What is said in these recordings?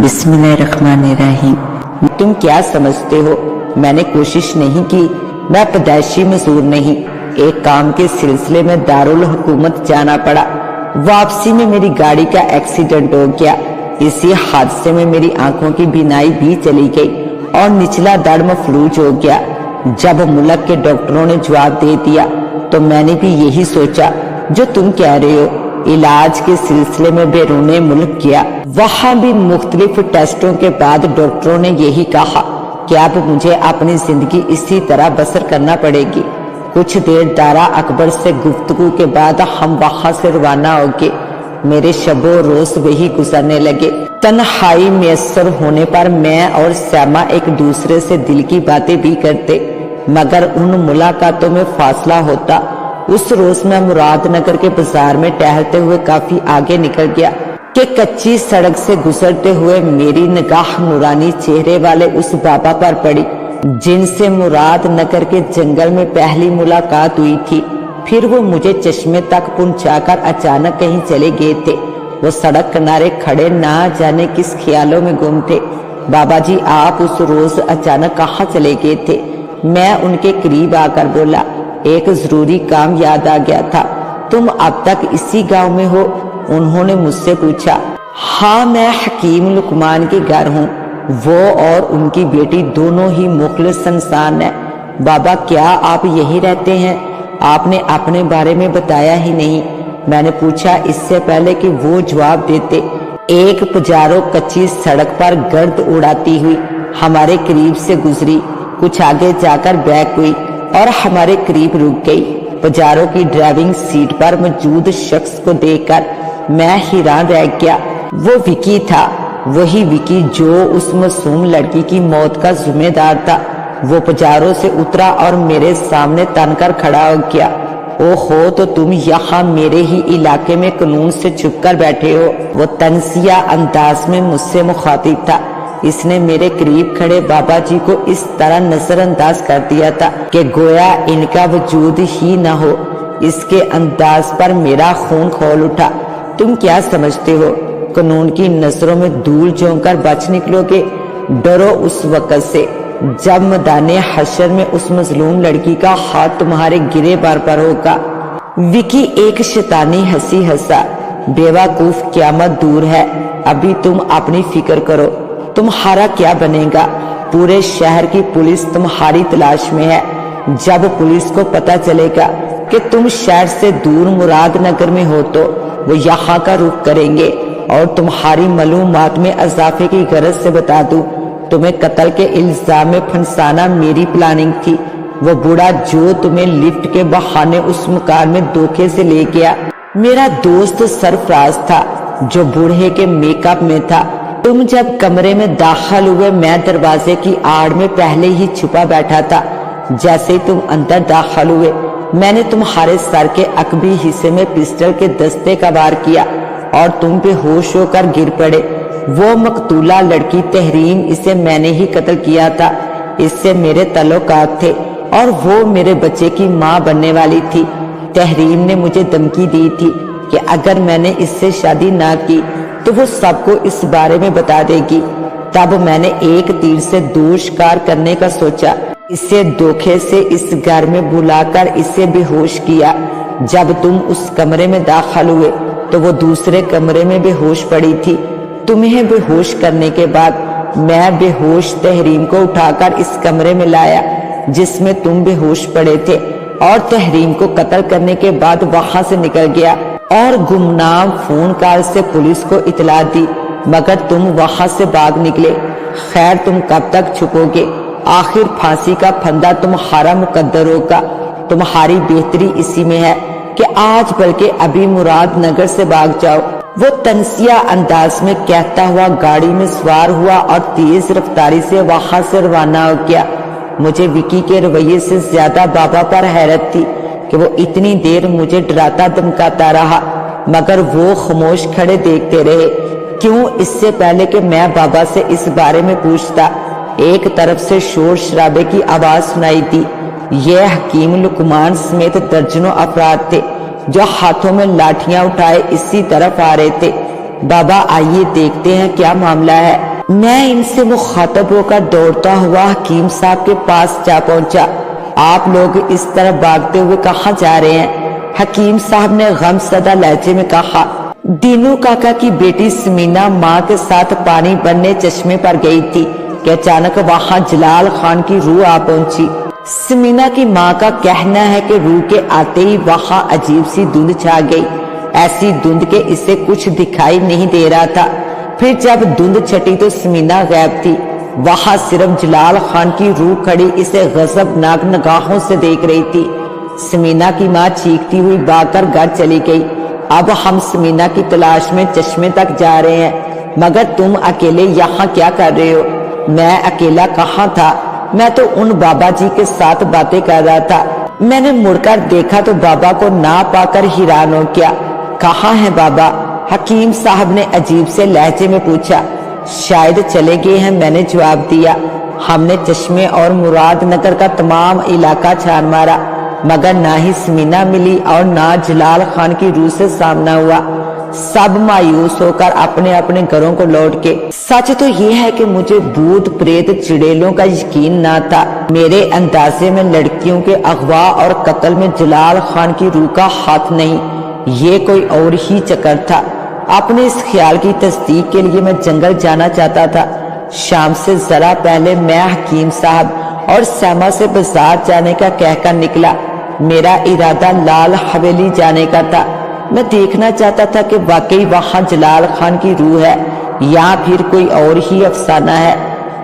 بسم اللہ الرحمن الرحیم۔ تم کیا سمجھتے ہو میں نے کوشش نہیں کی؟ میں پیدائشی مزدور نہیں، ایک کام کے سلسلے میں دارالحکومت جانا پڑا۔ واپسی میں میری گاڑی کا ایکسیڈنٹ ہو گیا۔ اسی حادثے میں میری آنکھوں کی بینائی بھی چلی گئی اور نچلا دڑ مفلوج ہو گیا۔ جب ملک کے ڈاکٹروں نے جواب دے دیا تو میں نے بھی یہی سوچا جو تم کہہ رہے ہو۔ علاج کے سلسلے میں بیرون ملک گیا، وہاں بھی مختلف ٹیسٹوں کے بعد ڈاکٹروں نے یہی کہا کہ اب مجھے اپنی زندگی اسی طرح بسر کرنا پڑے گی۔ کچھ دیر دارا اکبر سے گفتگو کے بعد ہم وہاں سے روانہ ہو گئے۔ میرے شب و روز وہی گزرنے لگے۔ تنہائی میسر ہونے پر میں اور سیما ایک دوسرے سے دل کی باتیں بھی کرتے، مگر ان ملاقاتوں میں فاصلہ ہوتا۔ اس روز میں مراد نگر کے بازار میں ٹہلتے ہوئے کافی آگے نکل گیا کہ کچی سڑک سے گزرتے ہوئے میری نگاہ نورانی چہرے والے اس بابا پر پڑی جن سے مراد نگر کے جنگل میں پہلی ملاقات ہوئی تھی۔ پھر وہ مجھے چشمے تک پہنچا کر اچانک کہیں چلے گئے تھے۔ وہ سڑک کنارے کھڑے نہ جانے کس خیالوں میں گم تھے۔ بابا جی آپ اس روز اچانک کہاں چلے گئے تھے؟ میں ان کے قریب آ کر بولا، ایک ضروری کام یاد آ گیا تھا۔ تم اب تک اسی گاؤں میں ہو؟ انہوں نے مجھ سے پوچھا۔ ہاں میں حکیم لقمان کے گھر ہوں۔ وہ اور ان کی بیٹی دونوں ہی مخلص انسان ہیں۔ بابا کیا آپ یہی رہتے ہیں؟ آپ نے اپنے بارے میں بتایا ہی نہیں۔ میں نے پوچھا اس سے پہلے کہ وہ جواب دیتے۔ ایک پجارو کچی سڑک پر گرد اڑاتی ہوئی ہمارے قریب سے گزری، کچھ آگے جا کر بیک ہوئی اور ہمارے قریب رک گئی۔ پجارو کی ڈرائیونگ سیٹ پر موجود شخص کو دیکھ کر میں حیران رہ گیا۔ وہ وکی تھا، وہی وکی جو اس معصوم لڑکی کی موت کا ذمہ دار تھا۔ وہ پجارو سے اترا اور میرے سامنے تن کر کھڑا ہو گیا۔ او ہو، تو تم یہاں میرے ہی علاقے میں قانون سے چھپ کر بیٹھے ہو؟ وہ تنزیہ انداز میں مجھ سے مخاطب تھا۔ اس نے میرے قریب کھڑے بابا جی کو اس طرح نظر انداز کر دیا تھا کہ گویا ان کا وجود ہی نہ ہو۔ اس کے انداز پر میرا خون کھول اٹھا۔ تم کیا سمجھتے ہو قانون کی نظروں میں دھول جھونک کر بچ نکلو گے؟ ڈرو اس وقت سے جب میدان حشر میں اس مظلوم لڑکی کا ہاتھ تمہارے گرے بار پر ہوگا۔ وکی ایک شیطانی ہنسی ہنسا۔ بیوقوف، قیامت دور ہے، ابھی تم اپنی فکر کرو، تمہارا کیا بنے گا؟ پورے شہر کی پولیس تمہاری تلاش میں ہے۔ جب پولیس کو پتہ چلے گا کہ تم شہر سے دور مراد نگر میں ہو تو وہ یہاں کا رخ کریں گے۔ اور تمہاری معلومات میں اضافے کی غرض سے بتا دوں، تمہیں قتل کے الزام میں پھنسانا میری پلاننگ تھی۔ وہ بوڑھا جو تمہیں لفٹ کے بہانے اس مکان میں دھوکے سے لے گیا میرا دوست سرفراز تھا جو بوڑھے کے میک اپ میں تھا۔ تم جب کمرے میں داخل ہوئے میں دروازے کی آڑ میں پہلے ہی چھپا بیٹھا تھا۔ جیسے ہی تم اندر داخل ہوئے میں نے تمہارے سر کے عقبی حصے میں پسٹل کے دستے کا وار کیا اور تم بے ہوش ہو کر گر پڑے۔ وہ مقتولہ لڑکی تحریم، اسے میں نے ہی قتل کیا تھا۔ اس سے میرے تعلقات تھے اور وہ میرے بچے کی ماں بننے والی تھی۔ تحریم نے مجھے دھمکی دی تھی کہ اگر میں نے اس سے شادی نہ کی تو وہ سب کو اس بارے میں بتا دے گی۔ تب میں نے ایک تیر سے دو شکار کرنے کا سوچا۔ اسے دھوکے سے اس گھر میں بلا کر اسے بے ہوش کیا۔ جب تم اس کمرے میں داخل ہوئے تو وہ دوسرے کمرے میں بے ہوش پڑی تھی۔ تمہیں بے ہوش کرنے کے بعد میں بے ہوش تحریم کو اٹھا کر اس کمرے میں لایا جس میں تم بے ہوش پڑے تھے، اور تحریم کو قتل کرنے کے بعد وہاں سے نکل گیا اور گمنام فون کال سے پولیس کو اطلاع دی، مگر تم وہاں سے بھاگ نکلے۔ خیر تم کب تک چھپو گے؟ آخر پھانسی کا پھندا تمہارا مقدر ہوگا۔ تمہاری بہتری اسی میں ہے کہ آج بلکہ ابھی مراد نگر سے بھاگ جاؤ۔ وہ تنزیہ انداز میں کہتا ہوا گاڑی میں سوار ہوا اور تیز رفتاری سے وہاں سے روانہ ہو گیا۔ مجھے وکی کے رویے سے زیادہ بابا پر حیرت تھی کہ وہ اتنی دیر مجھے ڈراتا دھمکاتا رہا مگر وہ خاموش کھڑے دیکھتے رہے۔ کیوں؟ اس سے پہلے کہ میں بابا سے اس بارے میں پوچھتا ایک طرف سے شور شرابے کی آواز سنائی دی۔ یہ حکیم لقمان سمیت درجنوں افراد تھے جو ہاتھوں میں لاٹھیاں اٹھائے اسی طرف آ رہے تھے۔ بابا آئیے دیکھتے ہیں کیا معاملہ ہے۔ میں ان سے مخاطب ہو کر دوڑتا ہوا حکیم صاحب کے پاس جا پہنچا۔ آپ لوگ اس طرح بھاگتے ہوئے کہاں جا رہے ہیں؟ حکیم صاحب نے غم زدہ لہجے میں کہا۔ دینو کاکا کی بیٹی سمینا ماں کے ساتھ پانی بھرنے چشمے پر گئی تھی کہ اچانک وہاں جلال خان کی روح آ پہنچی۔ سمینا کی ماں کا کہنا ہے کہ روح کے آتے ہی وہاں عجیب سی دھند چھا گئی، ایسی دھند کہ اسے کچھ دکھائی نہیں دے رہا تھا۔ پھر جب دھند چھٹی تو سمینا غائب تھی، وہاں صرف جلال خان کی روح کھڑی اسے غضبناک نگاہوں سے دیکھ رہی تھی۔ سمینا کی ماں چیختی ہوئی بھاگ کر گھر چلی گئی۔ اب ہم سمینا کی تلاش میں چشمے تک جا رہے ہیں، مگر تم اکیلے یہاں کیا کر رہے ہو؟ میں اکیلا کہاں تھا، میں تو ان بابا جی کے ساتھ باتیں کر رہا تھا۔ میں نے مڑ کر دیکھا تو بابا کو نہ پا کر حیران ہو گیا۔ کہاں ہیں بابا؟ حکیم صاحب نے عجیب سے لہجے میں پوچھا۔ شاید چلے گئے ہیں، میں نے جواب دیا۔ ہم نے چشمے اور مراد نگر کا تمام علاقہ چھان مارا، مگر نہ ہی سمینا ملی اور نہ جلال خان کی روح سے سامنا ہوا۔ سب مایوس ہو کر اپنے اپنے گھروں کو لوٹ کے۔ سچ تو یہ ہے کہ مجھے بھوت پریت چڑیلوں کا یقین نہ تھا۔ میرے اندازے میں لڑکیوں کے اغوا اور قتل میں جلال خان کی روح کا ہاتھ نہیں، یہ کوئی اور ہی چکر تھا۔ اپنے اس خیال کی تصدیق کے لیے میں جنگل جانا چاہتا تھا۔ شام سے ذرا پہلے میں حکیم صاحب اور سیما سے بازار جانے کا کہہ کر نکلا۔ میرا ارادہ لال حویلی جانے کا تھا۔ میں دیکھنا چاہتا تھا کہ واقعی وہاں جلال خان کی روح ہے یا پھر کوئی اور ہی افسانہ ہے۔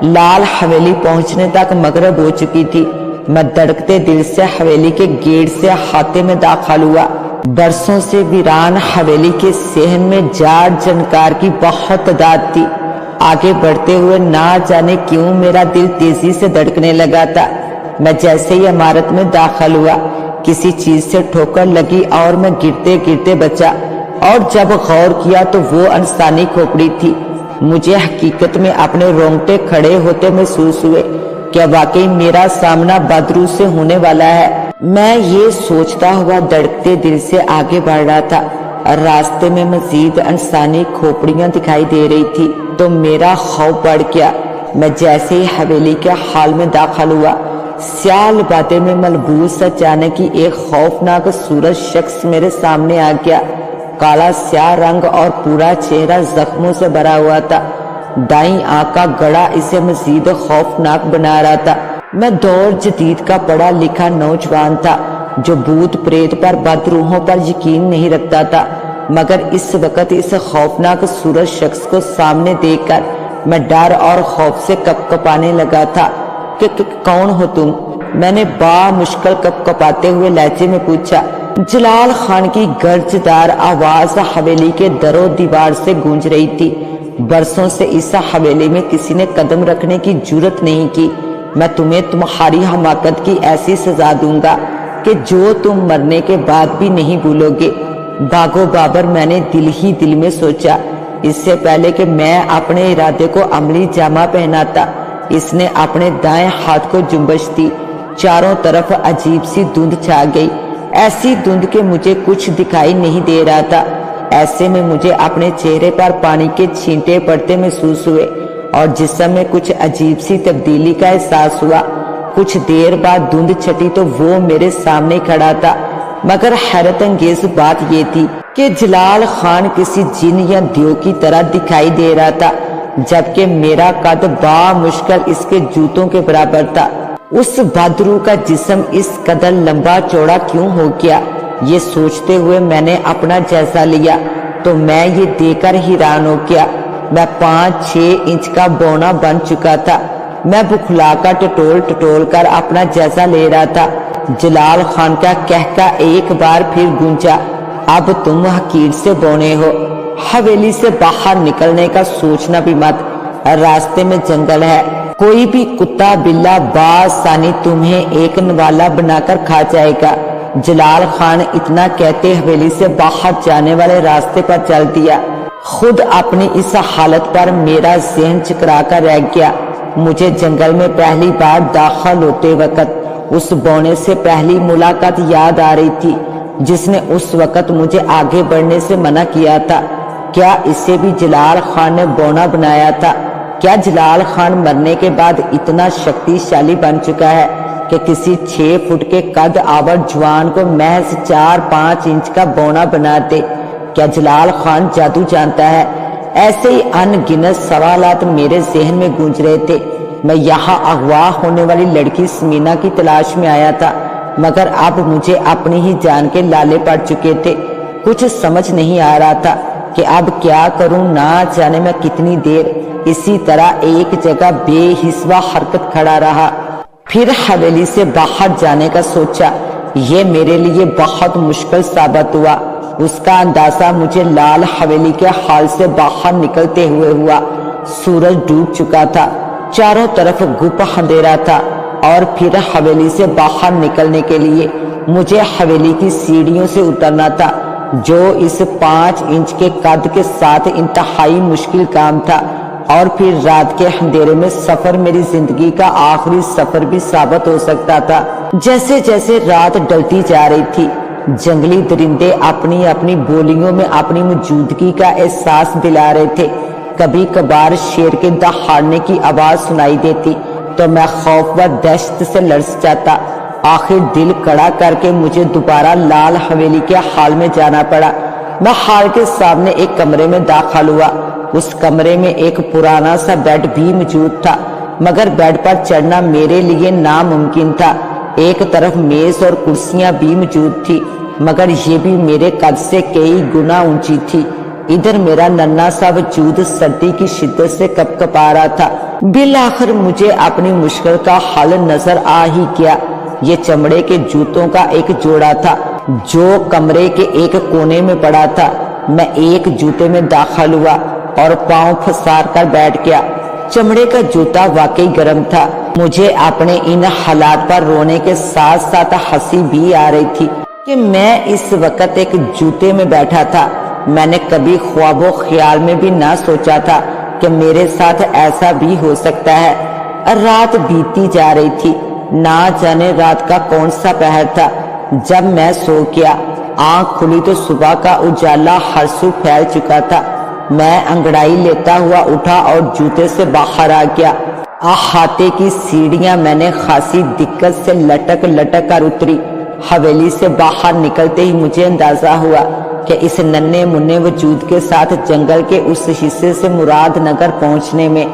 لال حویلی پہنچنے تک مغرب ہو چکی تھی۔ میں دھڑکتے دل سے حویلی کے گیٹ سے احاطے میں داخل ہوا۔ برسوں سے ویران حویلی کے صحن میں جاڑ جنکار کی بہت تعداد تھی۔ آگے بڑھتے ہوئے نہ جانے کیوں میرا دل تیزی سے دھڑکنے لگا تھا۔ میں جیسے ہی عمارت میں داخل ہوا، کسی چیز سے ٹھوکر لگی اور میں گرتے گرتے بچا، اور جب غور کیا تو وہ انسانی کھوپڑی تھی۔ مجھے حقیقت میں اپنے رونگٹے کھڑے ہوتے محسوس ہوئے کہ واقعی میرا سامنا بدرو سے ہونے والا ہے۔ میں یہ سوچتا ہوا دھڑکتے دل سے آگے بڑھ رہا تھا۔ راستے میں مزید انسانی کھوپڑیاں دکھائی دے رہی تھی تو میرا خوف بڑھ گیا۔ میں جیسے ہی حویلی کے حال میں داخل ہوا، سیاہ لبادے میں ملبوس اچانک ہی ایک خوفناک صورت شخص میرے سامنے آ گیا۔ کالا سیاہ رنگ اور پورا چہرہ زخموں سے بھرا ہوا تھا۔ دائیں آنکھ کا گڑا اسے مزید خوفناک بنا رہا تھا۔ میں دور جدید کا پڑھا لکھا نوجوان تھا جو بھوت پریت پر بدروحوں پر یقین نہیں رکھتا تھا، مگر اس وقت اس خوفناک صورت شخص کو سامنے دیکھ کر میں ڈر اور خوف سے کپکپانے لگا تھا۔ کہ کون ہو تم؟ میں نے بامشکل کپکپاتے ہوئے لہجے میں پوچھا۔ جلال خان کی گرجدار آواز حویلی کے در و دیوار سے گونج رہی تھی۔ برسوں سے اس حویلی میں کسی نے قدم رکھنے کی جرت نہیں کی۔ میں تمہیں تمہاری حماقت کی ایسی سزا دوں گا کہ جو تم مرنے کے بعد بھی نہیں بھولو گے۔ بھاگو بابر، میں نے دل ہی دل میں سوچا۔ اس سے پہلے کہ میں اپنے ارادے کو عملی جامہ پہناتا، اس نے اپنے دائیں ہاتھ کو جنبش دی۔ چاروں طرف عجیب سی دھند چھا گئی، ایسی دھند کہ مجھے کچھ دکھائی نہیں دے رہا تھا۔ ایسے میں مجھے اپنے چہرے پر پانی کے چھینٹے پڑتے محسوس ہوئے اور جسم میں کچھ عجیب سی تبدیلی کا احساس ہوا۔ کچھ دیر بعد دھند چھٹی تو وہ میرے سامنے کھڑا تھا، مگر حیرت انگیز بات یہ تھی کہ جلال خان کسی جن یا دیو کی طرح دکھائی دے رہا تھا، جبکہ میرا قد بامشکل اس کے جوتوں کے برابر تھا۔ اس بدرو کا جسم اس قدر لمبا چوڑا کیوں ہو گیا؟ یہ سوچتے ہوئے میں نے اپنا جائزہ لیا تو میں یہ دیکھ کر حیران ہو گیا۔ میں 5-6 انچ کا بونا بن چکا تھا۔ میں بکھلا کر ٹٹول کر اپنا جائزہ لے رہا تھا۔ جلال خان کا کہکا ایک بار پھر گونجا، اب تم حقیر سے بونے ہو، حویلی سے باہر نکلنے کا سوچنا بھی مت، راستے میں جنگل ہے، کوئی بھی کتا بلا بآسانی تمہیں ایک نوالا بنا کر کھا جائے گا۔ جلال خان اتنا کہتے حویلی سے باہر جانے والے راستے پر چل دیا۔ خود اپنی اس حالت پر میرا ذہن چکرا کر رہ گیا۔ مجھے جنگل میں پہلی بار داخل ہوتے وقت اس بونے سے پہلی ملاقات یاد آ رہی تھی جس نے اس وقت مجھے آگے بڑھنے سے منع کیا تھا۔ کیا اسے بھی جلال خان نے بونا بنایا تھا؟ کیا جلال خان مرنے کے بعد اتنا شکتیشالی بن چکا ہے کہ کسی 6 فٹ کے قد آور جوان کو محض 4-5 انچ کا بونا بنا دے؟ کیا جلال خان جادو جانتا ہے؟ ایسے ہی ان گنت سوالات میرے ذہن میں گونج رہے تھے۔ میں یہاں اغوا ہونے والی لڑکی سمینا کی تلاش میں آیا تھا، مگر اب مجھے اپنی ہی جان کے لالے پڑ چکے تھے۔ کچھ سمجھ نہیں آ رہا تھا کہ اب کیا کروں، نہ جانے میں کتنی دیر اسی طرح ایک جگہ بے حسبہ حرکت کھڑا رہا۔ پھر حویلی سے باہر جانے کا سوچا، یہ میرے لیے بہت مشکل ثابت ہوا۔ اس کا اندازہ مجھے لال حویلی کے حال سے باہر نکلتے ہوئے ہوا۔ سورج ڈوب چکا تھا، چاروں طرف گپ اندھیرا تھا، اور پھر حویلی سے باہر نکلنے کے لیے مجھے حویلی کی سیڑھیوں سے اترنا تھا، جو اس 5 انچ کے قد کے ساتھ انتہائی مشکل کام تھا۔ اور پھر رات کے اندھیرے میں سفر میری زندگی کا آخری سفر بھی ثابت ہو سکتا تھا۔ جیسے جیسے رات ڈلتی جا رہی تھی، جنگلی درندے اپنی اپنی بولیوں میں اپنی موجودگی کا احساس دلا رہے تھے۔ کبھی کبھار شیر کے دہاڑنے کی آواز سنائی دیتی تو میں خوف و دہشت سے لرز جاتا۔ آخر دل کڑا کر کے مجھے دوبارہ لال حویلی کے حال میں جانا پڑا۔ میں حال کے سامنے ایک کمرے میں داخل ہوا۔ اس کمرے میں ایک پرانا سا بیڈ بھی موجود تھا، مگر بیڈ پر چڑھنا میرے لیے ناممکن تھا۔ ایک طرف میز اور کرسیاں بھی موجود تھی، مگر یہ بھی میرے قد سے کئی گنا اونچی تھی۔ ادھر میرا ننھا سا وجود سردی کی شدت سے کپکپا رہا تھا۔ بالآخر مجھے اپنی مشکل کا حل نظر آ ہی گیا۔ یہ چمڑے کے جوتوں کا ایک جوڑا تھا جو کمرے کے ایک کونے میں پڑا تھا۔ میں ایک جوتے میں داخل ہوا اور پاؤں پھسار کر بیٹھ گیا۔ چمڑے کا جوتا واقعی گرم تھا۔ مجھے اپنے ان حالات پر رونے کے ساتھ ساتھ ہنسی بھی آ رہی تھی کہ میں اس وقت ایک جوتے میں بیٹھا تھا۔ میں نے کبھی خواب و خیال میں بھی نہ سوچا تھا کہ میرے ساتھ ایسا بھی ہو سکتا ہے۔ رات بیتی جا رہی تھی، نہ جانے رات کا کون سا پہر تھا۔ جب میں سو گیا، آنکھ کھلی تو صبح کا اجالا ہر سو پھیل چکا تھا۔ میں انگڑائی لیتا ہوا اٹھا اور جوتے سے باہر آ گیا۔ احاطے کی سیڑھیاں میں نے خاصی دقت سے لٹک لٹک کر اتری۔ حویلی سے باہر نکلتے ہی مجھے اندازہ ہوا کہ اس ننھے منھے وجود کے ساتھ جنگل کے اس حصے سے مراد نگر پہنچنے میں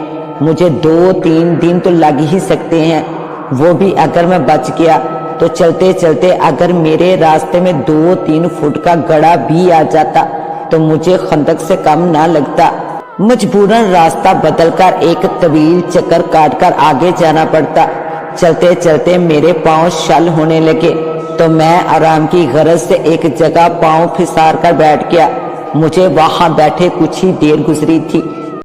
مجھے 2-3 دن تو لگ ہی سکتے ہیں۔ وہ بھی اگر میں بچ گیا تو چلتے چلتے اگر میرے راستے میں 2-3 فٹ کا گڑھا بھی آ جاتا تو مجھے خندق سے کم نہ لگتا۔ مجبوراً راستہ بدل کر ایک طویل چکر کاٹ کر آگے جانا پڑتا۔ چلتے چلتے میرے پاؤں شل ہونے لگے تو میں آرام کی غرض سے ایک جگہ پاؤں پھسار کر بیٹھ گیا۔ مجھے وہاں بیٹھے کچھ ہی دیر گزری تھی